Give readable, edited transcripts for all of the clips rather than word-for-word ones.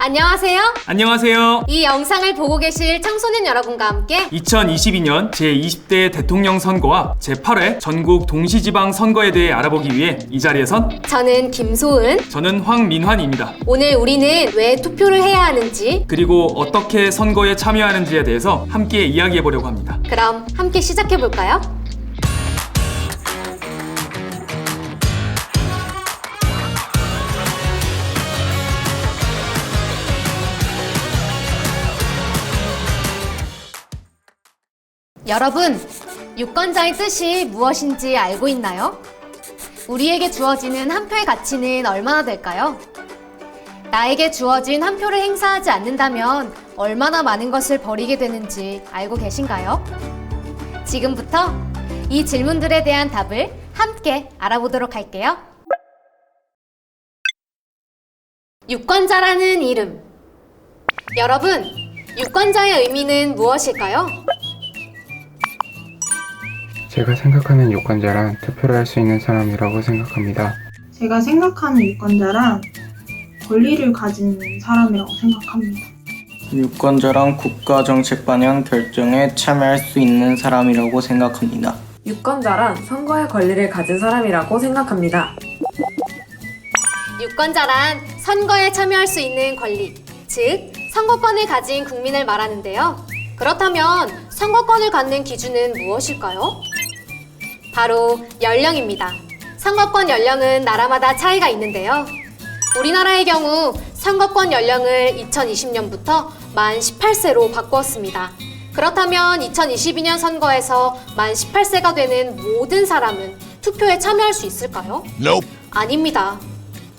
안녕하세요. 안녕하세요. 이 영상을 보고 계실 청소년 여러분과 함께 2022년 제20대 대통령 선거와 제8회 전국 동시지방 선거에 대해 알아보기 위해 이 자리에선 저는 김소은. 저는 황민환입니다. 오늘 우리는 왜 투표를 해야 하는지, 그리고 어떻게 선거에 참여하는지에 대해서 함께 이야기해 보려고 합니다. 그럼 함께 시작해 볼까요? 여러분, 유권자의 뜻이 무엇인지 알고 있나요? 우리에게 주어지는 한 표의 가치는 얼마나 될까요? 나에게 주어진 한 표를 행사하지 않는다면 얼마나 많은 것을 버리게 되는지 알고 계신가요? 지금부터 이 질문들에 대한 답을 함께 알아보도록 할게요. 유권자라는 이름. 여러분, 유권자의 의미는 무엇일까요? 제가 생각하는 유권자란 투표를 할 수 있는 사람이라고 생각합니다. 제가 생각하는 유권자란 권리를 가진 사람이라고 생각합니다. 유권자란 국가 정책 방향 결정에 참여할 수 있는 사람이라고 생각합니다. 유권자란 선거의 권리를 가진 사람이라고 생각합니다. 유권자란 선거에 참여할 수 있는 권리, 즉 선거권을 가진 국민을 말하는데요. 그렇다면 선거권을 갖는 기준은 무엇일까요? 바로 연령입니다. 선거권 연령은 나라마다 차이가 있는데요. 우리나라의 경우 선거권 연령을 2020년부터 만 18세로 바꾸었습니다. 그렇다면 2022년 선거에서 만 18세가 되는 모든 사람은 투표에 참여할 수 있을까요? Nope. 아닙니다.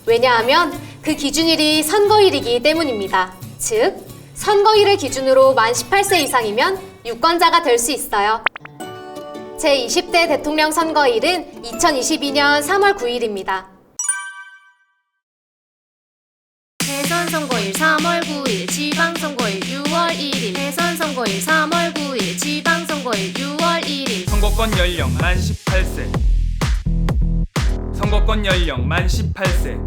왜냐하면 그 기준일이 선거일이기 때문입니다. 즉, 선거일을 기준으로 만 18세 이상이면 유권자가 될 수 있어요. 제20대 대통령 선거일은 2022년 3월 9일입니다. 대선 선거일 3월 9일, 지방 선거일 6월 1일. 대선 선거일 3월 9일, 지방 선거일 6월 1일. 선거권 연령 만 18세. 선거권 연령 만 18세.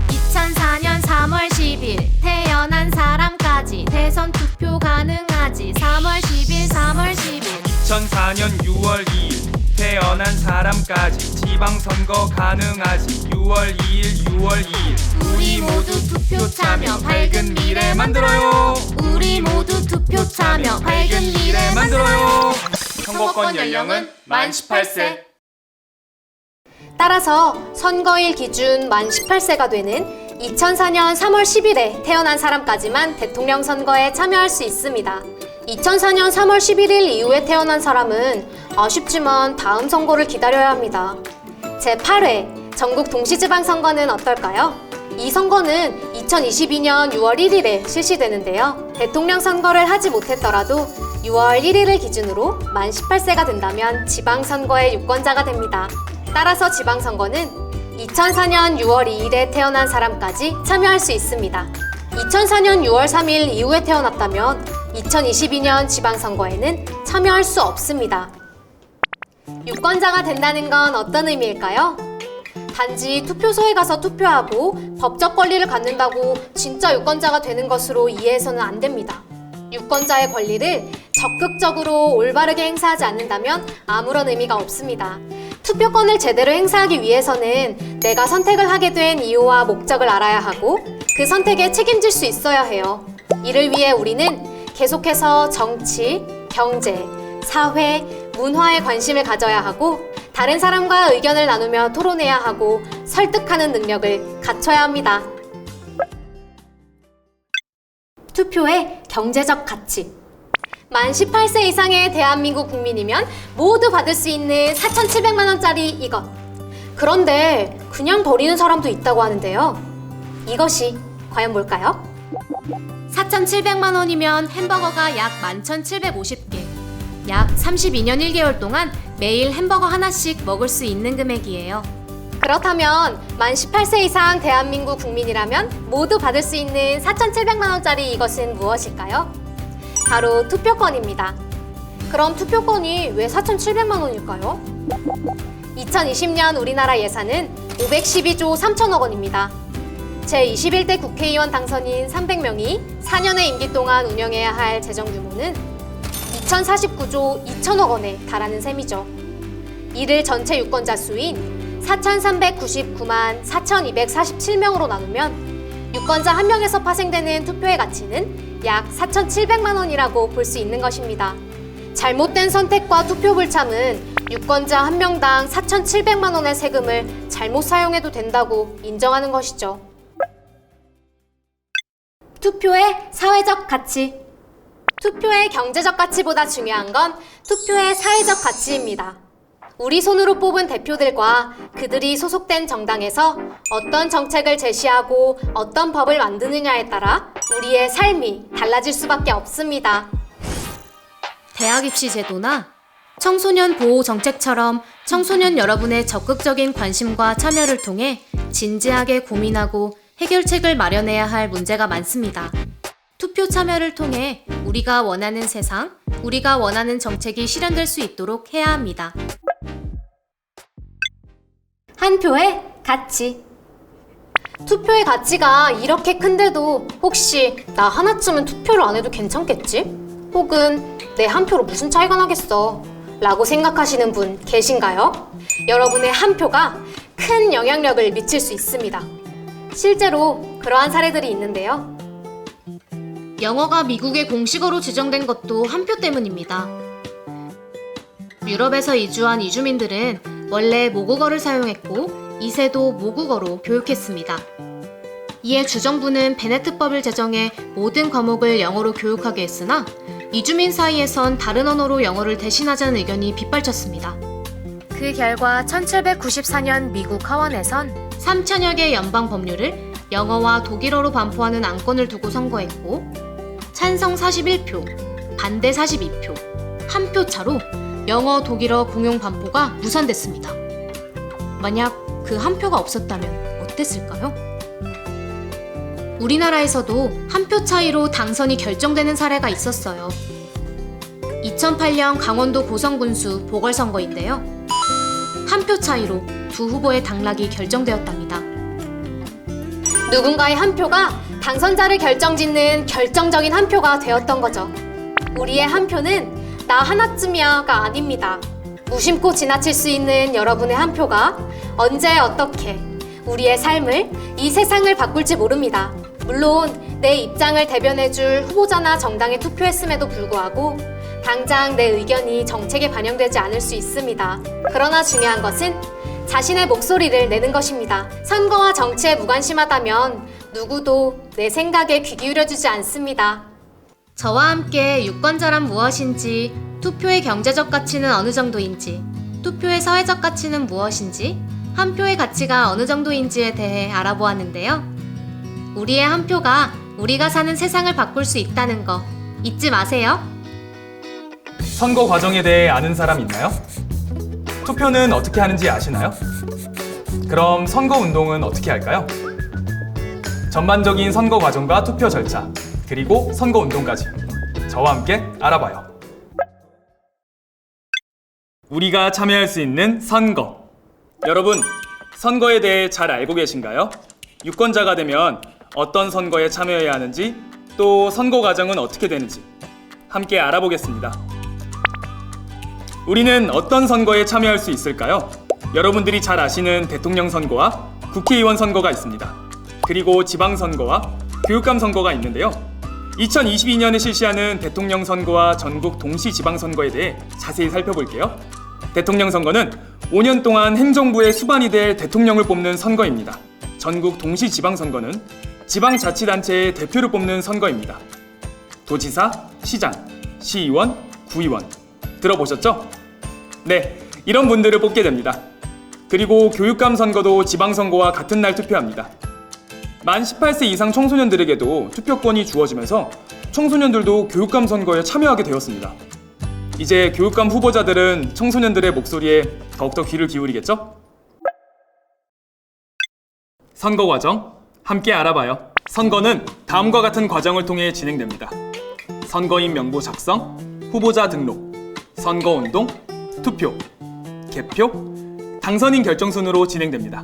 2004년 3월 10일 태어난 사람까지 대선 투표 가능하지. 3월 10일, 3월 10일. 2004년 6월 2일 태어난 사람까지 지방선거 가능하지. 6월 2일, 6월 2일. 우리 모두 투표 참여, 밝은 미래 만들어요. 우리 모두 투표 참여, 밝은 미래 만들어요. 선거권 연령은 만 18세. 따라서 선거일 기준 만 18세가 되는 2004년 3월 10일에 태어난 사람까지만 대통령 선거에 참여할 수 있습니다. 2004년 3월 11일 이후에 태어난 사람은 아쉽지만 다음 선거를 기다려야 합니다. 제8회 전국 동시지방선거는 어떨까요? 이 선거는 2022년 6월 1일에 실시되는데요. 대통령 선거를 하지 못했더라도 6월 1일을 기준으로 만 18세가 된다면 지방선거의 유권자가 됩니다. 따라서 지방선거는 2004년 6월 2일에 태어난 사람까지 참여할 수 있습니다. 2004년 6월 3일 이후에 태어났다면 2022년 지방선거에는 참여할 수 없습니다. 유권자가 된다는 건 어떤 의미일까요? 단지 투표소에 가서 투표하고 법적 권리를 갖는다고 진짜 유권자가 되는 것으로 이해해서는 안 됩니다. 유권자의 권리를 적극적으로 올바르게 행사하지 않는다면 아무런 의미가 없습니다. 투표권을 제대로 행사하기 위해서는 내가 선택을 하게 된 이유와 목적을 알아야 하고 그 선택에 책임질 수 있어야 해요. 이를 위해 우리는 계속해서 정치, 경제, 사회, 문화에 관심을 가져야 하고 다른 사람과 의견을 나누며 토론해야 하고 설득하는 능력을 갖춰야 합니다. 투표의 경제적 가치. 만 18세 이상의 대한민국 국민이면 모두 받을 수 있는 4,700만 원짜리 이것. 그런데 그냥 버리는 사람도 있다고 하는데요. 이것이 과연 뭘까요? 4,700만 원이면 햄버거가 약 11,750개. 약 32년 1개월 동안 매일 햄버거 하나씩 먹을 수 있는 금액이에요. 그렇다면 만 18세 이상 대한민국 국민이라면 모두 받을 수 있는 4,700만 원짜리 이것은 무엇일까요? 바로 투표권입니다. 그럼 투표권이 왜 4,700만 원일까요? 2020년 우리나라 예산은 512조 3천억 원입니다. 제21대 국회의원 당선인 300명이 4년의 임기 동안 운영해야 할 재정 규모는 2049조 2천억 원에 달하는 셈이죠. 이를 전체 유권자 수인 4,399만 4,247명으로 나누면 유권자 한 명에서 파생되는 투표의 가치는 약 4,700만 원이라고 볼 수 있는 것입니다. 잘못된 선택과 투표 불참은 유권자 한 명당 4,700만 원의 세금을 잘못 사용해도 된다고 인정하는 것이죠. 투표의 사회적 가치. 투표의 경제적 가치보다 중요한 건 투표의 사회적 가치입니다. 우리 손으로 뽑은 대표들과 그들이 소속된 정당에서 어떤 정책을 제시하고 어떤 법을 만드느냐에 따라 우리의 삶이 달라질 수밖에 없습니다. 대학 입시 제도나 청소년 보호 정책처럼 청소년 여러분의 적극적인 관심과 참여를 통해 진지하게 고민하고 해결책을 마련해야 할 문제가 많습니다. 투표 참여를 통해 우리가 원하는 세상, 우리가 원하는 정책이 실현될 수 있도록 해야 합니다. 한 표의 가치. 투표의 가치가 이렇게 큰데도 혹시 나 하나쯤은 투표를 안 해도 괜찮겠지? 혹은 내 한 표로 무슨 차이가 나겠어? 라고 생각하시는 분 계신가요? 여러분의 한 표가 큰 영향력을 미칠 수 있습니다. 실제로 그러한 사례들이 있는데요. 영어가 미국의 공식어로 지정된 것도 한 표 때문입니다. 유럽에서 이주한 이주민들은 원래 모국어를 사용했고 2세도 모국어로 교육했습니다. 이에 주정부는 베네트법을 제정해 모든 과목을 영어로 교육하게 했으나 이주민 사이에선 다른 언어로 영어를 대신하자는 의견이 빗발쳤습니다. 그 결과 1794년 미국 하원에선 3천여 개의 연방 법률을 영어와 독일어로 반포하는 안건을 두고 선거했고 찬성 41표, 반대 42표, 한 표 차로 영어, 독일어 공용 반포가 무산됐습니다. 만약 그 한 표가 없었다면 어땠을까요? 우리나라에서도 한 표 차이로 당선이 결정되는 사례가 있었어요. 2008년 강원도 고성군수 보궐선거인데요. 한 표 차이로 두 후보의 당락이 결정되었답니다. 누군가의 한 표가 당선자를 결정짓는 결정적인 한 표가 되었던 거죠. 우리의 한 표는 나 하나쯤이야가 아닙니다. 무심코 지나칠 수 있는 여러분의 한 표가 언제 어떻게 우리의 삶을, 이 세상을 바꿀지 모릅니다. 물론 내 입장을 대변해줄 후보자나 정당에 투표했음에도 불구하고 당장 내 의견이 정책에 반영되지 않을 수 있습니다. 그러나 중요한 것은 자신의 목소리를 내는 것입니다. 선거와 정치에 무관심하다면 누구도 내 생각에 귀 기울여주지 않습니다. 저와 함께 유권자란 무엇인지, 투표의 경제적 가치는 어느 정도인지, 투표의 사회적 가치는 무엇인지, 한 표의 가치가 어느 정도인지에 대해 알아보았는데요. 우리의 한 표가 우리가 사는 세상을 바꿀 수 있다는 거 잊지 마세요. 선거 과정에 대해 아는 사람 있나요? 투표는 어떻게 하는지 아시나요? 그럼 선거 운동은 어떻게 할까요? 전반적인 선거 과정과 투표 절차, 그리고 선거 운동까지 저와 함께 알아봐요. 우리가 참여할 수 있는 선거. 여러분, 선거에 대해 잘 알고 계신가요? 유권자가 되면 어떤 선거에 참여해야 하는지, 또 선거 과정은 어떻게 되는지 함께 알아보겠습니다. 우리는 어떤 선거에 참여할 수 있을까요? 여러분들이 잘 아시는 대통령 선거와 국회의원 선거가 있습니다. 그리고 지방선거와 교육감 선거가 있는데요. 2022년에 실시하는 대통령 선거와 전국 동시 지방선거에 대해 자세히 살펴볼게요. 대통령 선거는 5년 동안 행정부의 수반이 될 대통령을 뽑는 선거입니다. 전국 동시 지방선거는 지방자치단체의 대표를 뽑는 선거입니다. 도지사, 시장, 시의원, 구의원 들어보셨죠? 네, 이런 분들을 뽑게 됩니다. 그리고 교육감 선거도 지방선거와 같은 날 투표합니다. 만 18세 이상 청소년들에게도 투표권이 주어지면서 청소년들도 교육감 선거에 참여하게 되었습니다. 이제 교육감 후보자들은 청소년들의 목소리에 더욱더 귀를 기울이겠죠? 선거 과정 함께 알아봐요. 선거는 다음과 같은 과정을 통해 진행됩니다. 선거인 명부 작성, 후보자 등록, 선거운동, 투표, 개표, 당선인 결정 순으로 진행됩니다.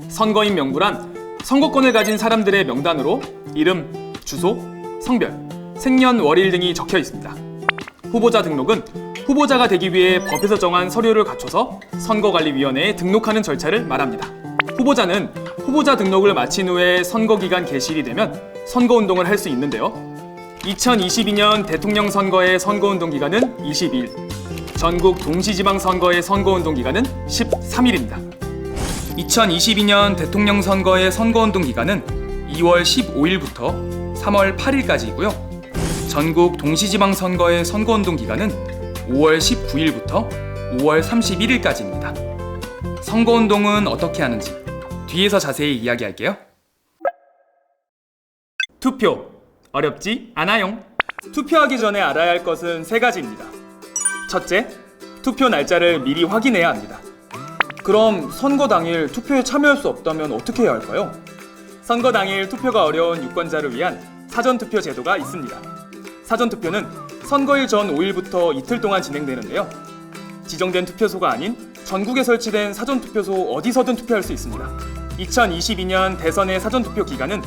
선거인 명부란 선거권을 가진 사람들의 명단으로 이름, 주소, 성별, 생년월일 등이 적혀 있습니다. 후보자 등록은 후보자가 되기 위해 법에서 정한 서류를 갖춰서 선거관리위원회에 등록하는 절차를 말합니다. 후보자는 후보자 등록을 마친 후에 선거기간 개시일이 되면 선거운동을 할 수 있는데요. 2022년 대통령 선거의 선거운동 기간은 20일, 전국 동시지방선거의 선거운동 기간은 13일입니다. 2022년 대통령 선거의 선거운동 기간은 2월 15일부터 3월 8일까지이고요. 전국 동시지방선거의 선거운동 기간은 5월 19일부터 5월 31일까지입니다. 선거운동은 어떻게 하는지 뒤에서 자세히 이야기할게요. 투표. 어렵지 않아요. 투표하기 전에 알아야 할 것은 3가지입니다. 첫째, 투표 날짜를 미리 확인해야 합니다. 그럼 선거 당일 투표에 참여할 수 없다면 어떻게 해야 할까요? 선거 당일 투표가 어려운 유권자를 위한 사전투표 제도가 있습니다. 사전투표는 선거일 전 5일부터 이틀 동안 진행되는데요. 지정된 투표소가 아닌 전국에 설치된 사전투표소 어디서든 투표할 수 있습니다. 2022년 대선의 사전투표 기간은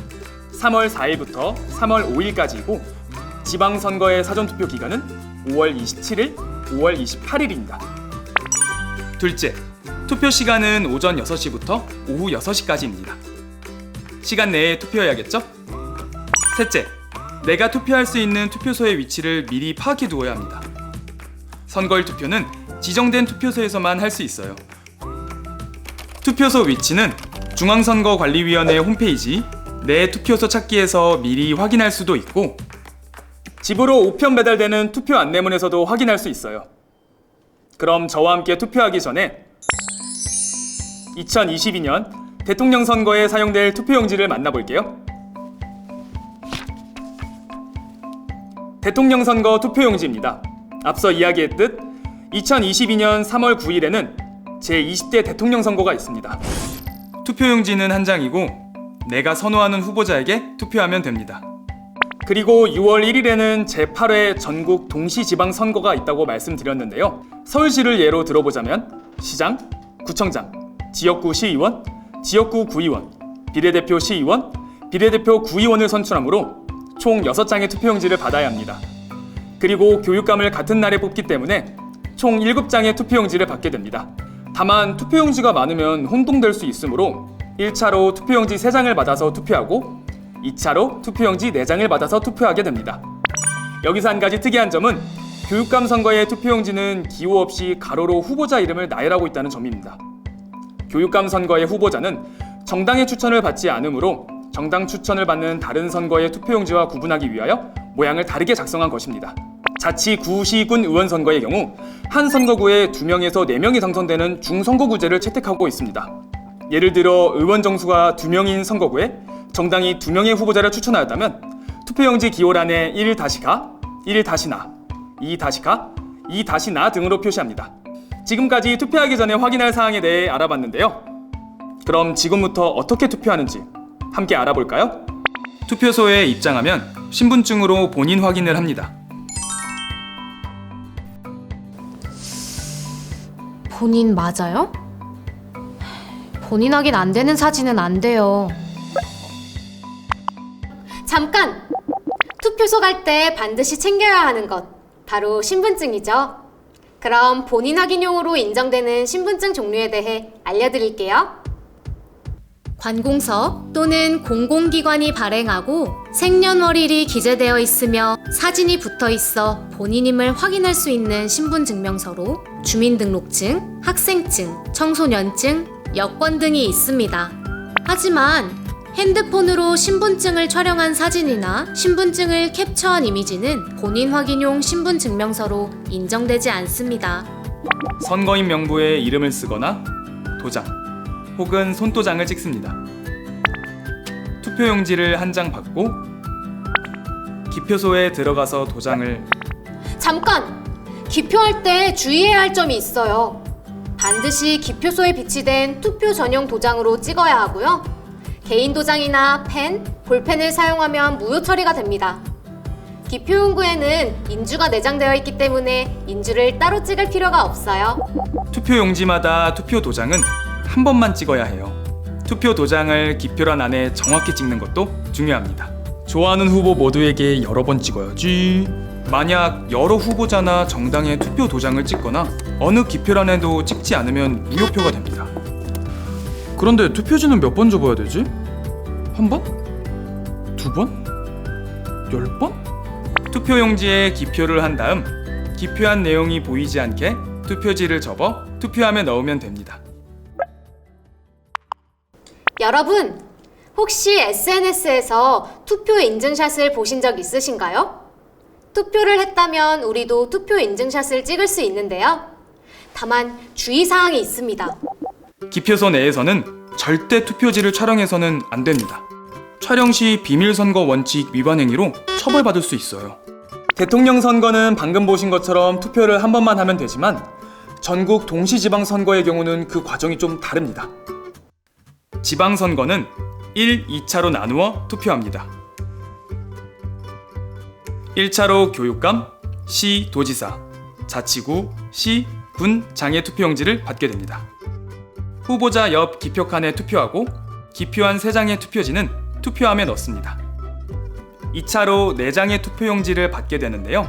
3월 4일부터 3월 5일까지이고 지방선거의 사전투표 기간은 5월 27일, 5월 28일입니다. 둘째, 투표 시간은 오전 6시부터 오후 6시까지입니다. 시간 내에 투표해야겠죠? 셋째, 내가 투표할 수 있는 투표소의 위치를 미리 파악해 두어야 합니다. 선거일 투표는 지정된 투표소에서만 할 수 있어요. 투표소 위치는 중앙선거관리위원회 홈페이지 내 투표소 찾기에서 미리 확인할 수도 있고 집으로 우편 배달되는 투표 안내문에서도 확인할 수 있어요. 그럼 저와 함께 투표하기 전에 2022년 대통령 선거에 사용될 투표용지를 만나볼게요. 대통령 선거 투표용지입니다. 앞서 이야기했듯 2022년 3월 9일에는 제20대 대통령 선거가 있습니다. 투표용지는 한 장이고 내가 선호하는 후보자에게 투표하면 됩니다. 그리고 6월 1일에는 제8회 전국 동시지방선거가 있다고 말씀드렸는데요. 서울시를 예로 들어보자면 시장, 구청장, 지역구 시의원, 지역구 구의원, 비례대표 시의원, 비례대표 구의원을 선출하므로 총 6장의 투표용지를 받아야 합니다. 그리고 교육감을 같은 날에 뽑기 때문에 총 7장의 투표용지를 받게 됩니다. 다만 투표용지가 많으면 혼동될 수 있으므로 1차로 투표용지 3장을 받아서 투표하고 2차로 투표용지 4장을 받아서 투표하게 됩니다. 여기서 한 가지 특이한 점은 교육감 선거의 투표용지는 기호 없이 가로로 후보자 이름을 나열하고 있다는 점입니다. 교육감 선거의 후보자는 정당의 추천을 받지 않으므로 정당 추천을 받는 다른 선거의 투표용지와 구분하기 위하여 모양을 다르게 작성한 것입니다. 자치 구시군 의원 선거의 경우 한 선거구에 2명에서 4명이 당선되는 중선거구제를 채택하고 있습니다. 예를 들어 의원 정수가 2명인 선거구에 정당이 2명의 후보자를 추천하였다면 투표용지 기호란에 1-가, 1-나, 2-가, 2-나 등으로 표시합니다. 지금까지 투표하기 전에 확인할 사항에 대해 알아봤는데요. 그럼 지금부터 어떻게 투표하는지 함께 알아볼까요? 투표소에 입장하면 신분증으로 본인 확인을 합니다. 본인 맞아요? 본인 확인 안 되는 사진은 안 돼요. 잠깐! 투표소 갈 때 반드시 챙겨야 하는 것, 바로 신분증이죠. 그럼 본인 확인용으로 인정되는 신분증 종류에 대해 알려드릴게요. 관공서 또는 공공기관이 발행하고 생년월일이 기재되어 있으며 사진이 붙어 있어 본인임을 확인할 수 있는 신분증명서로 주민등록증, 학생증, 청소년증, 여권 등이 있습니다. 하지만 핸드폰으로 신분증을 촬영한 사진이나 신분증을 캡처한 이미지는 본인 확인용 신분증명서로 인정되지 않습니다. 선거인 명부에 이름을 쓰거나 도장 혹은 손도장을 찍습니다. 투표용지를 한 장 받고 기표소에 들어가서 도장을 잠깐! 기표할 때 주의해야 할 점이 있어요. 반드시 기표소에 비치된 투표 전용 도장으로 찍어야 하고요. 개인 도장이나 펜, 볼펜을 사용하면 무효 처리가 됩니다. 기표용구에는 인주가 내장되어 있기 때문에 인주를 따로 찍을 필요가 없어요. 투표용지마다 투표 도장은 한 번만 찍어야 해요. 투표 도장을 기표란 안에 정확히 찍는 것도 중요합니다. 좋아하는 후보 모두에게 여러 번 찍어야지. 만약 여러 후보자나 정당의 투표 도장을 찍거나 어느 기표란에도 찍지 않으면 무효표가 됩니다. 그런데 투표지는 몇 번 접어야 되지? 한 번? 두 번? 10번? 투표용지에 기표를 한 다음 기표한 내용이 보이지 않게 투표지를 접어 투표함에 넣으면 됩니다. 여러분, 혹시 SNS에서 투표 인증샷을 보신 적 있으신가요? 투표를 했다면 우리도 투표 인증샷을 찍을 수 있는데요. 다만 주의사항이 있습니다. 기표소 내에서는 절대 투표지를 촬영해서는 안 됩니다. 촬영 시 비밀선거 원칙 위반 행위로 처벌받을 수 있어요. 대통령 선거는 방금 보신 것처럼 투표를 한 번만 하면 되지만 전국 동시지방선거의 경우는 그 과정이 좀 다릅니다. 지방선거는 1, 2차로 나누어 투표합니다. 1차로 교육감, 시, 도지사, 자치구, 시, 군, 장의 투표용지를 받게 됩니다. 후보자 옆 기표칸에 투표하고 기표한 3장의 투표지는 투표함에 넣습니다. 2차로 4장의 투표용지를 받게 되는데요.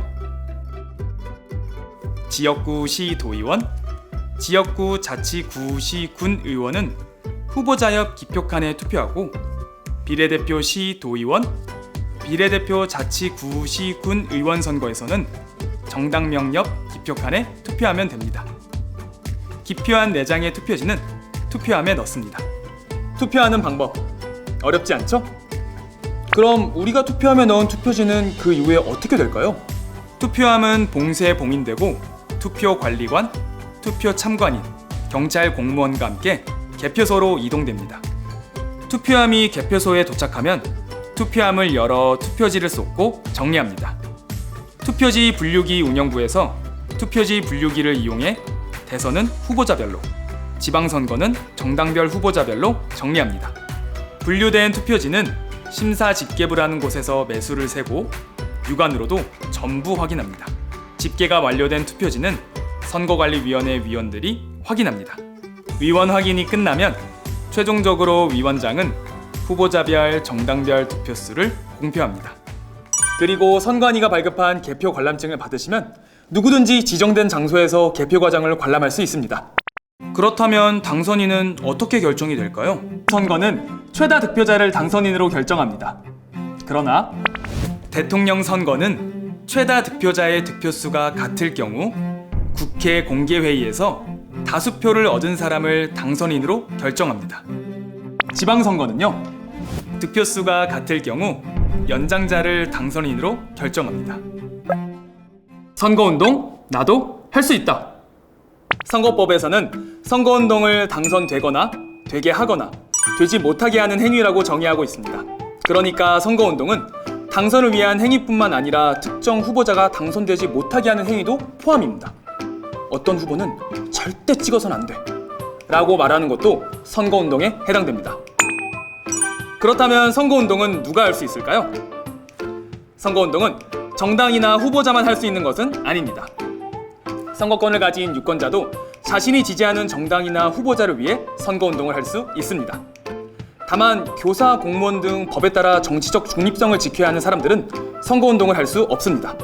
지역구 시 도의원, 지역구 자치구 시 군 의원은 후보자 옆 기표칸에 투표하고 비례대표 시 도의원, 비례대표 자치구 시 군 의원 선거에서는 정당명 옆 기표칸에 투표하면 됩니다. 기표한 4장의 투표지는 투표함에 넣습니다. 투표하는 방법 어렵지 않죠? 그럼 우리가 투표함에 넣은 투표지는 그 이후에 어떻게 될까요? 투표함은 봉쇄에 봉인되고 투표 관리관, 투표 참관인, 경찰 공무원과 함께 개표소로 이동됩니다. 투표함이 개표소에 도착하면 투표함을 열어 투표지를 쏟고 정리합니다. 투표지 분류기 운영부에서 투표지 분류기를 이용해 대선은 후보자별로, 지방선거는 정당별 후보자별로 정리합니다. 분류된 투표지는 심사 집계부라는 곳에서 매수를 세고 육안으로도 전부 확인합니다. 집계가 완료된 투표지는 선거관리위원회 위원들이 확인합니다. 위원 확인이 끝나면 최종적으로 위원장은 후보자별 정당별 투표수를 공표합니다. 그리고 선관위가 발급한 개표 관람증을 받으시면 누구든지 지정된 장소에서 개표 과정을 관람할 수 있습니다. 그렇다면 당선인은 어떻게 결정이 될까요? 선거는 최다 득표자를 당선인으로 결정합니다. 그러나 대통령 선거는 최다 득표자의 득표수가 같을 경우 국회 공개회의에서 다수표를 얻은 사람을 당선인으로 결정합니다. 지방선거는요, 득표수가 같을 경우 연장자를 당선인으로 결정합니다. 선거운동 나도 할 수 있다. 선거법에서는 선거운동을 당선되거나 되게 하거나 되지 못하게 하는 행위라고 정의하고 있습니다. 그러니까 선거운동은 당선을 위한 행위뿐만 아니라 특정 후보자가 당선되지 못하게 하는 행위도 포함입니다. 어떤 후보는 절대 찍어서는 안 돼 라고 말하는 것도 선거운동에 해당됩니다. 그렇다면 선거운동은 누가 할 수 있을까요? 선거운동은 정당이나 후보자만 할 수 있는 것은 아닙니다. 선거권을 가진 유권자도 자신이 지지하는 정당이나 후보자를 위해 선거운동을 할 수 있습니다. 다만 교사, 공무원 등 법에 따라 정치적 중립성을 지켜야 하는 사람들은 선거운동을 할 수 없습니다.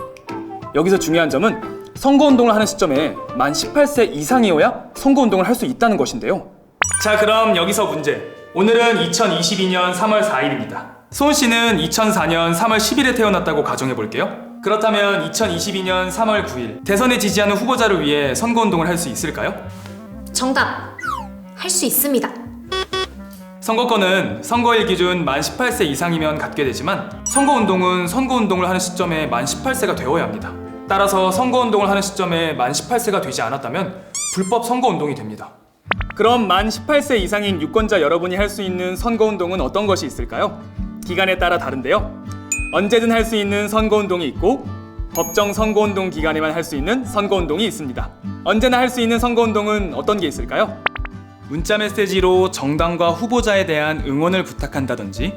여기서 중요한 점은 선거운동을 하는 시점에 만 18세 이상이어야 선거운동을 할 수 있다는 것인데요. 자, 그럼 여기서 문제. 오늘은 2022년 3월 4일입니다. 소은 씨는 2004년 3월 10일에 태어났다고 가정해 볼게요. 그렇다면 2022년 3월 9일 대선에 지지하는 후보자를 위해 선거운동을 할 수 있을까요? 정답! 할 수 있습니다. 선거권은 선거일 기준 만 18세 이상이면 갖게 되지만 선거운동은 선거운동을 하는 시점에 만 18세가 되어야 합니다. 따라서 선거운동을 하는 시점에 만 18세가 되지 않았다면 불법 선거운동이 됩니다. 그럼 만 18세 이상인 유권자 여러분이 할 수 있는 선거운동은 어떤 것이 있을까요? 기간에 따라 다른데요. 언제든 할 수 있는 선거운동이 있고 법정 선거운동 기간에만 할 수 있는 선거운동이 있습니다. 언제나 할 수 있는 선거운동은 어떤 게 있을까요? 문자 메시지로 정당과 후보자에 대한 응원을 부탁한다든지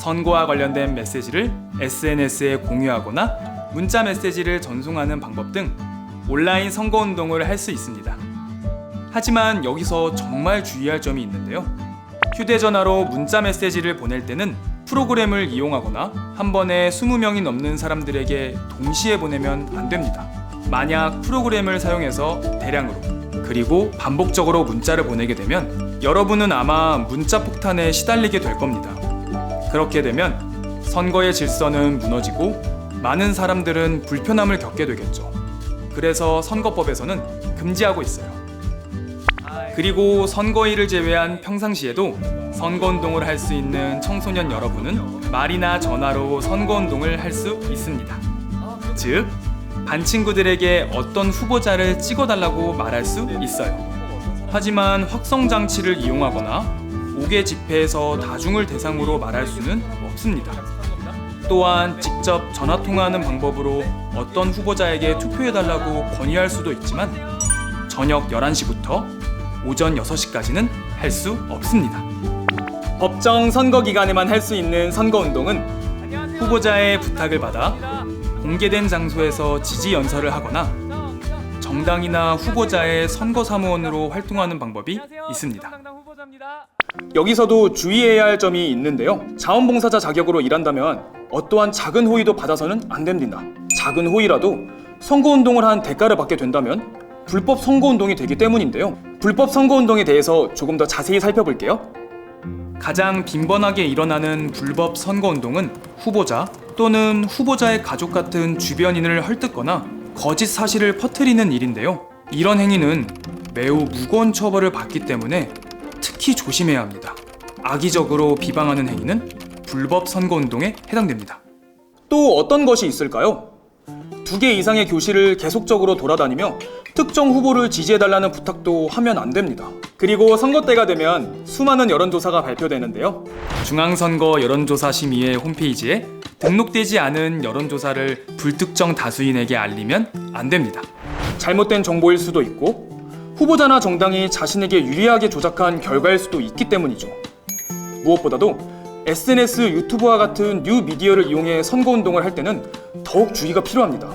선거와 관련된 메시지를 SNS에 공유하거나 문자 메시지를 전송하는 방법 등 온라인 선거운동을 할 수 있습니다. 하지만 여기서 정말 주의할 점이 있는데요. 휴대전화로 문자 메시지를 보낼 때는 프로그램을 이용하거나 한 번에 20명이 넘는 사람들에게 동시에 보내면 안 됩니다. 만약 프로그램을 사용해서 대량으로 그리고 반복적으로 문자를 보내게 되면 여러분은 아마 문자 폭탄에 시달리게 될 겁니다. 그렇게 되면 선거의 질서는 무너지고 많은 사람들은 불편함을 겪게 되겠죠. 그래서 선거법에서는 금지하고 있어요. 그리고 선거일을 제외한 평상시에도 선거운동을 할 수 있는 청소년 여러분은 말이나 전화로 선거운동을 할 수 있습니다. 즉, 반 친구들에게 어떤 후보자를 찍어달라고 말할 수 있어요. 하지만 확성장치를 이용하거나 5개 집회에서 다중을 대상으로 말할 수는 없습니다. 또한 직접 전화통화하는 방법으로 어떤 후보자에게 투표해달라고 건의할 수도 있지만 저녁 11시부터 오전 6시까지는 할 수 없습니다. 법정 선거 기간에만 할 수 있는 선거운동은 후보자의 부탁을 받아 공개된 장소에서 지지 연설을 하거나 정당이나 후보자의 선거 사무원으로 활동하는 방법이 있습니다. 여기서도 주의해야 할 점이 있는데요. 자원봉사자 자격으로 일한다면 어떠한 작은 호의도 받아서는 안 됩니다. 작은 호의라도 선거운동을 한 대가를 받게 된다면 불법 선거운동이 되기 때문인데요. 불법 선거운동에 대해서 조금 더 자세히 살펴볼게요. 가장 빈번하게 일어나는 불법 선거운동은 후보자 또는 후보자의 가족 같은 주변인을 헐뜯거나 거짓 사실을 퍼뜨리는 일인데요. 이런 행위는 매우 무거운 처벌을 받기 때문에 특히 조심해야 합니다. 악의적으로 비방하는 행위는 불법 선거운동에 해당됩니다. 또 어떤 것이 있을까요? 2개 이상의 교실을 계속적으로 돌아다니며 특정 후보를 지지해달라는 부탁도 하면 안 됩니다. 그리고 선거 때가 되면 수많은 여론조사가 발표되는데요. 중앙선거 여론조사심의회 홈페이지에 등록되지 않은 여론조사를 불특정 다수인에게 알리면 안 됩니다. 잘못된 정보일 수도 있고 후보자나 정당이 자신에게 유리하게 조작한 결과일 수도 있기 때문이죠. 무엇보다도 SNS, 유튜브와 같은 뉴 미디어를 이용해 선거운동을 할 때는 더욱 주의가 필요합니다.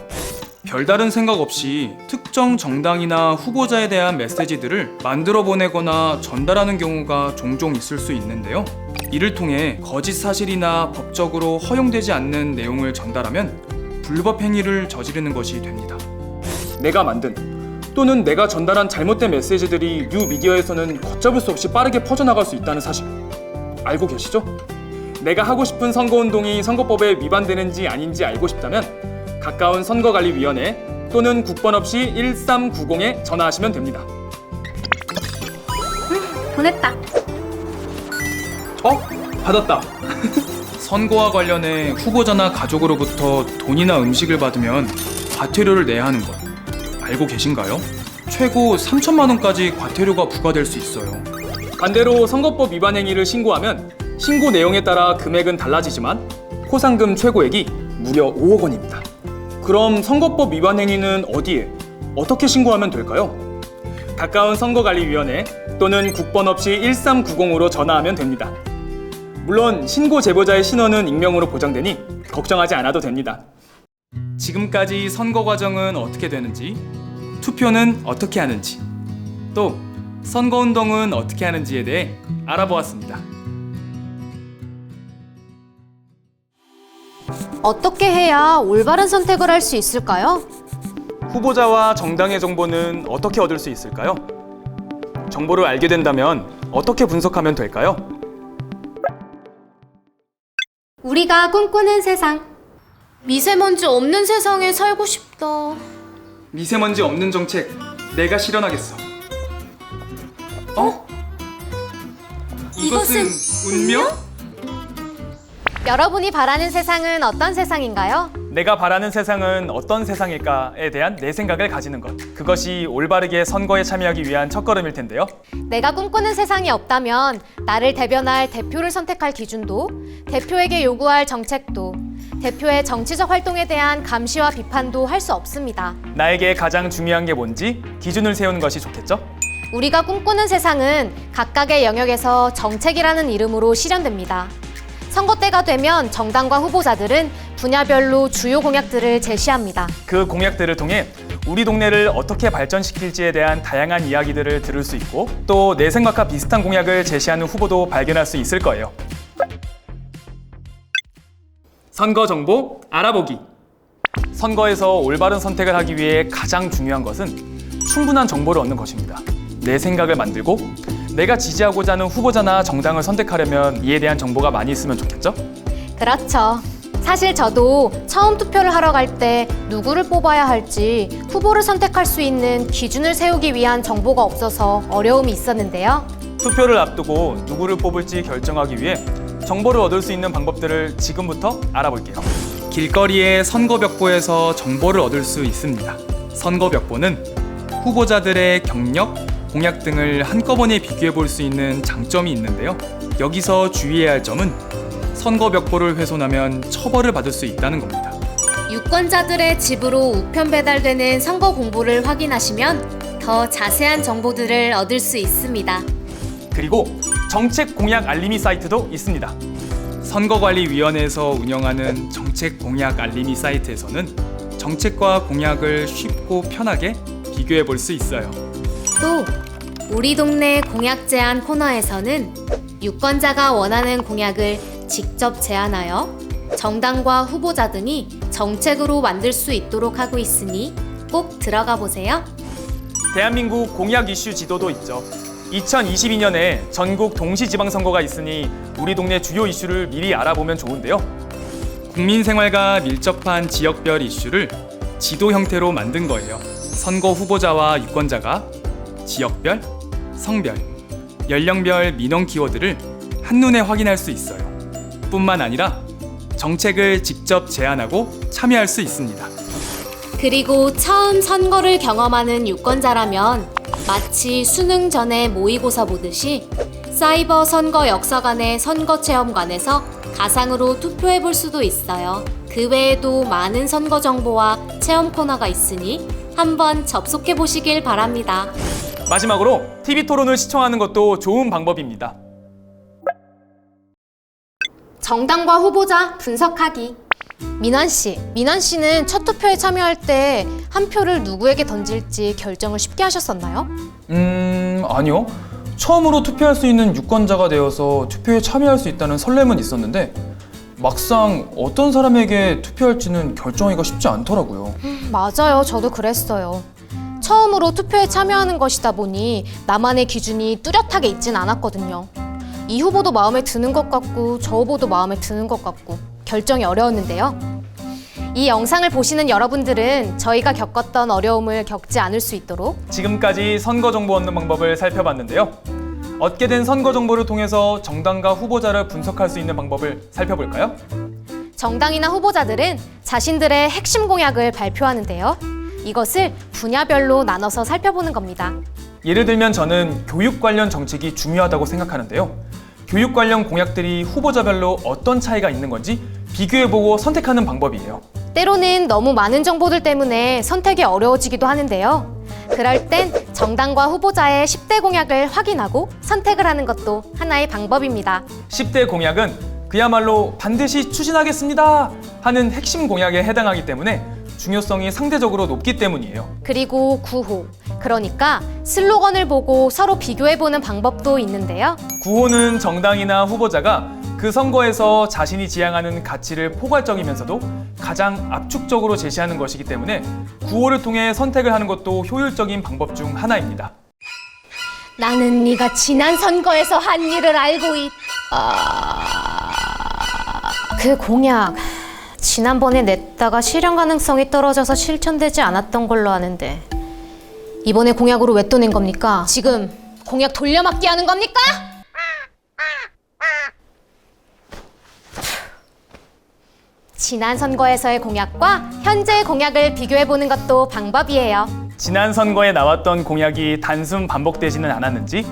별다른 생각 없이 특정 정당이나 후보자에 대한 메시지들을 만들어 보내거나 전달하는 경우가 종종 있을 수 있는데요. 이를 통해 거짓 사실이나 법적으로 허용되지 않는 내용을 전달하면 불법 행위를 저지르는 것이 됩니다. 내가 만든 또는 내가 전달한 잘못된 메시지들이 뉴 미디어에서는 걷잡을 수 없이 빠르게 퍼져나갈 수 있다는 사실 알고 계시죠? 내가 하고 싶은 선거운동이 선거법에 위반되는지 아닌지 알고 싶다면 가까운 선거관리위원회 또는 국번 없이 1390에 전화하시면 됩니다. 보냈다. 받았다. 선거와 관련해 후보자나 가족으로부터 돈이나 음식을 받으면 과태료를 내야 하는 것 알고 계신가요? 최고 3천만 원까지 과태료가 부과될 수 있어요. 반대로 선거법 위반 행위를 신고하면 신고 내용에 따라 금액은 달라지지만 포상금 최고액이 무려 5억 원입니다. 그럼 선거법 위반 행위는 어디에, 어떻게 신고하면 될까요? 가까운 선거관리위원회 또는 국번 없이 1390으로 전화하면 됩니다. 물론 신고 제보자의 신원은 익명으로 보장되니 걱정하지 않아도 됩니다. 지금까지 선거 과정은 어떻게 되는지, 투표는 어떻게 하는지, 또 선거운동은 어떻게 하는지에 대해 알아보았습니다. 어떻게 해야 올바른 선택을 할 수 있을까요? 후보자와 정당의 정보는 어떻게 얻을 수 있을까요? 정보를 알게 된다면 어떻게 분석하면 될까요? 우리가 꿈꾸는 세상. 미세먼지 없는 세상에 살고 싶다. 미세먼지 없는 정책 내가 실현하겠어. 이것은 운명? 여러분이 바라는 세상은 어떤 세상인가요? 내가 바라는 세상은 어떤 세상일까에 대한 내 생각을 가지는 것. 그것이 올바르게 선거에 참여하기 위한 첫걸음일 텐데요. 내가 꿈꾸는 세상이 없다면 나를 대변할 대표를 선택할 기준도, 대표에게 요구할 정책도, 대표의 정치적 활동에 대한 감시와 비판도 할 수 없습니다. 나에게 가장 중요한 게 뭔지 기준을 세우는 것이 좋겠죠? 우리가 꿈꾸는 세상은 각각의 영역에서 정책이라는 이름으로 실현됩니다. 선거 때가 되면 정당과 후보자들은 분야별로 주요 공약들을 제시합니다. 그 공약들을 통해 우리 동네를 어떻게 발전시킬지에 대한 다양한 이야기들을 들을 수 있고 또 내 생각과 비슷한 공약을 제시하는 후보도 발견할 수 있을 거예요. 선거 정보 알아보기. 선거에서 올바른 선택을 하기 위해 가장 중요한 것은 충분한 정보를 얻는 것입니다. 내 생각을 만들고 내가 지지하고자 하는 후보자나 정당을 선택하려면 이에 대한 정보가 많이 있으면 좋겠죠? 그렇죠. 사실 저도 처음 투표를 하러 갈 때 누구를 뽑아야 할지 후보를 선택할 수 있는 기준을 세우기 위한 정보가 없어서 어려움이 있었는데요. 투표를 앞두고 누구를 뽑을지 결정하기 위해 정보를 얻을 수 있는 방법들을 지금부터 알아볼게요. 길거리의 선거벽보에서 정보를 얻을 수 있습니다. 선거벽보는 후보자들의 경력, 공약 등을 한꺼번에 비교해 볼 수 있는 장점이 있는데요. 여기서 주의해야 할 점은 선거벽보를 훼손하면 처벌을 받을 수 있다는 겁니다. 유권자들의 집으로 우편 배달되는 선거 공보를 확인하시면 더 자세한 정보들을 얻을 수 있습니다. 그리고 정책 공약 알림이 사이트도 있습니다. 선거관리위원회에서 운영하는 정책 공약 알림이 사이트에서는 정책과 공약을 쉽고 편하게 비교해 볼 수 있어요. 또 우리 동네 공약 제안 코너에서는 유권자가 원하는 공약을 직접 제안하여 정당과 후보자 등이 정책으로 만들 수 있도록 하고 있으니 꼭 들어가 보세요. 대한민국 공약 이슈 지도도 있죠. 2022년에 전국 동시지방선거가 있으니 우리 동네 주요 이슈를 미리 알아보면 좋은데요. 국민 생활과 밀접한 지역별 이슈를 지도 형태로 만든 거예요. 선거 후보자와 유권자가 지역별, 성별, 연령별 민원 키워드를 한눈에 확인할 수 있어요. 뿐만 아니라 정책을 직접 제안하고 참여할 수 있습니다. 그리고 처음 선거를 경험하는 유권자라면 마치 수능 전에 모의고사 보듯이 사이버 선거 역사관의 선거체험관에서 가상으로 투표해 볼 수도 있어요. 그 외에도 많은 선거 정보와 체험 코너가 있으니 한번 접속해 보시길 바랍니다. 마지막으로 TV 토론을 시청하는 것도 좋은 방법입니다. 정당과 후보자 분석하기. 민환 씨는 첫 투표에 참여할 때 한 표를 누구에게 던질지 결정을 쉽게 하셨었나요? 아니요. 처음으로 투표할 수 있는 유권자가 되어서 투표에 참여할 수 있다는 설렘은 있었는데 막상 어떤 사람에게 투표할지는 결정하기가 쉽지 않더라고요. 맞아요. 저도 그랬어요. 처음으로 투표에 참여하는 것이다 보니 나만의 기준이 뚜렷하게 있진 않았거든요. 이 후보도 마음에 드는 것 같고 저 후보도 마음에 드는 것 같고 결정이 어려웠는데요. 이 영상을 보시는 여러분들은 저희가 겪었던 어려움을 겪지 않을 수 있도록 지금까지 선거 정보 얻는 방법을 살펴봤는데요. 얻게 된 선거 정보를 통해서 정당과 후보자를 분석할 수 있는 방법을 살펴볼까요? 정당이나 후보자들은 자신들의 핵심 공약을 발표하는데요. 이것을 분야별로 나눠서 살펴보는 겁니다. 예를 들면 저는 교육 관련 정책이 중요하다고 생각하는데요. 교육 관련 공약들이 후보자별로 어떤 차이가 있는 건지 비교해보고 선택하는 방법이에요. 때로는 너무 많은 정보들 때문에 선택이 어려워지기도 하는데요. 그럴 땐 정당과 후보자의 10대 공약을 확인하고 선택을 하는 것도 하나의 방법입니다. 10대 공약은 그야말로 반드시 추진하겠습니다 하는 핵심 공약에 해당하기 때문에 중요성이 상대적으로 높기 때문이에요. 그리고 9호, 그러니까 슬로건을 보고 서로 비교해보는 방법도 있는데요. 9호는 정당이나 후보자가 그 선거에서 자신이 지향하는 가치를 포괄적이면서도 가장 압축적으로 제시하는 것이기 때문에 9호를 통해 선택을 하는 것도 효율적인 방법 중 하나입니다. 나는 네가 지난 선거에서 한 일을 알고 그 공약 지난번에 냈다가 실현 가능성이 떨어져서 실천되지 않았던 걸로 아는데 이번에 공약으로 왜 또 낸 겁니까? 지금 공약 돌려막기 하는 겁니까? 지난 선거에서의 공약과 현재의 공약을 비교해보는 것도 방법이에요. 지난 선거에 나왔던 공약이 단순 반복되지는 않았는지,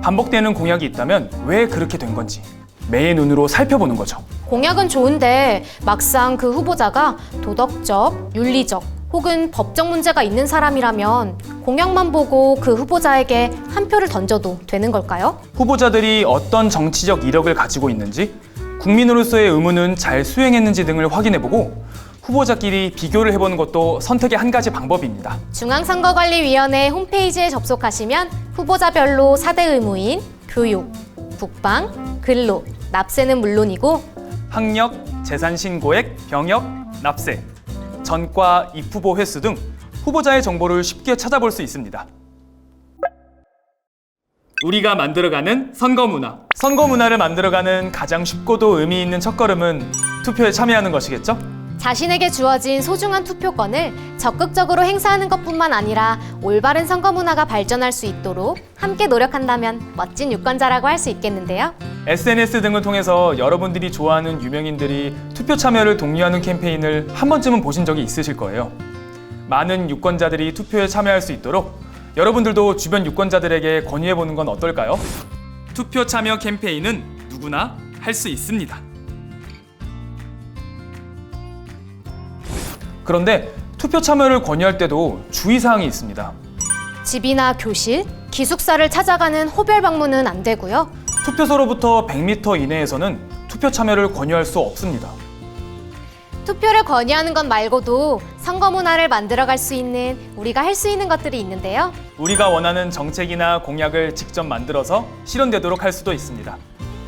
반복되는 공약이 있다면 왜 그렇게 된 건지 매의 눈으로 살펴보는 거죠. 공약은 좋은데 막상 그 후보자가 도덕적, 윤리적 혹은 법적 문제가 있는 사람이라면 공약만 보고 그 후보자에게 한 표를 던져도 되는 걸까요? 후보자들이 어떤 정치적 이력을 가지고 있는지, 국민으로서의 의무는 잘 수행했는지 등을 확인해보고 후보자끼리 비교를 해보는 것도 선택의 한 가지 방법입니다. 중앙선거관리위원회 홈페이지에 접속하시면 후보자별로 4대 의무인 교육, 국방, 근로, 납세는 물론이고 학력, 재산 신고액, 병역, 납세, 전과 입후보 횟수 등 후보자의 정보를 쉽게 찾아볼 수 있습니다. 우리가 만들어가는 선거 문화. 선거 문화를 만들어가는 가장 쉽고도 의미 있는 첫걸음은 투표에 참여하는 것이겠죠? 자신에게 주어진 소중한 투표권을 적극적으로 행사하는 것뿐만 아니라 올바른 선거 문화가 발전할 수 있도록 함께 노력한다면 멋진 유권자라고 할 수 있겠는데요. SNS 등을 통해서 여러분들이 좋아하는 유명인들이 투표 참여를 독려하는 캠페인을 한 번쯤은 보신 적이 있으실 거예요. 많은 유권자들이 투표에 참여할 수 있도록 여러분들도 주변 유권자들에게 권유해보는 건 어떨까요? 투표 참여 캠페인은 누구나 할 수 있습니다. 그런데 투표 참여를 권유할 때도 주의사항이 있습니다. 집이나 교실, 기숙사를 찾아가는 호별 방문은 안 되고요. 투표소로부터 100m 이내에서는 투표 참여를 권유할 수 없습니다. 투표를 권유하는 것 말고도 선거 문화를 만들어갈 수 있는 우리가 할 수 있는 것들이 있는데요. 우리가 원하는 정책이나 공약을 직접 만들어서 실현되도록 할 수도 있습니다.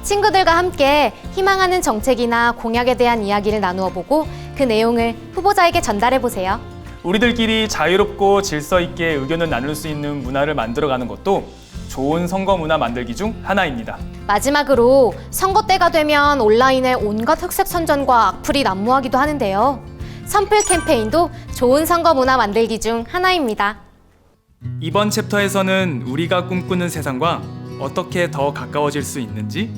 친구들과 함께 희망하는 정책이나 공약에 대한 이야기를 나누어 보고 그 내용을 후보자에게 전달해 보세요. 우리들끼리 자유롭고 질서 있게 의견을 나눌 수 있는 문화를 만들어가는 것도 좋은 선거 문화 만들기 중 하나입니다. 마지막으로 선거 때가 되면 온라인에 온갖 흑색 선전과 악플이 난무하기도 하는데요. 선플 캠페인도 좋은 선거 문화 만들기 중 하나입니다. 이번 챕터에서는 우리가 꿈꾸는 세상과 어떻게 더 가까워질 수 있는지,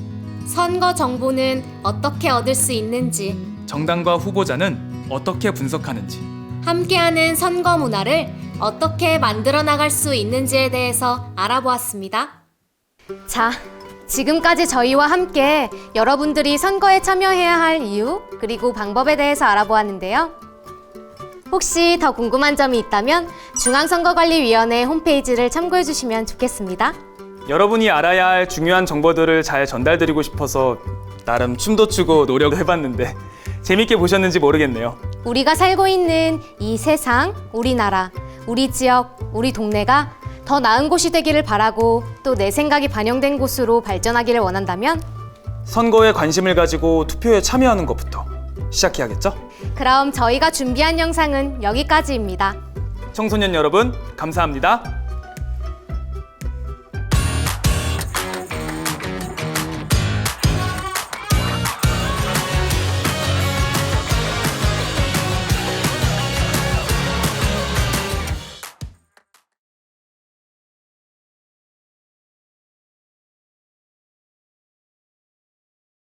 선거 정보는 어떻게 얻을 수 있는지, 정당과 후보자는 어떻게 분석하는지, 함께하는 선거 문화를 어떻게 만들어 나갈 수 있는지에 대해서 알아보았습니다. 자, 지금까지 저희와 함께 여러분들이 선거에 참여해야 할 이유 그리고 방법에 대해서 알아보았는데요. 혹시 더 궁금한 점이 있다면 중앙선거관리위원회 홈페이지를 참고해 주시면 좋겠습니다. 여러분이 알아야 할 중요한 정보들을 잘 전달드리고 싶어서 나름 춤도 추고 노력을 해봤는데 재밌게 보셨는지 모르겠네요. 우리가 살고 있는 이 세상, 우리나라, 우리 지역, 우리 동네가 더 나은 곳이 되기를 바라고 또 내 생각이 반영된 곳으로 발전하기를 원한다면 선거에 관심을 가지고 투표에 참여하는 것부터 시작해야겠죠? 그럼 저희가 준비한 영상은 여기까지입니다. 청소년 여러분, 감사합니다.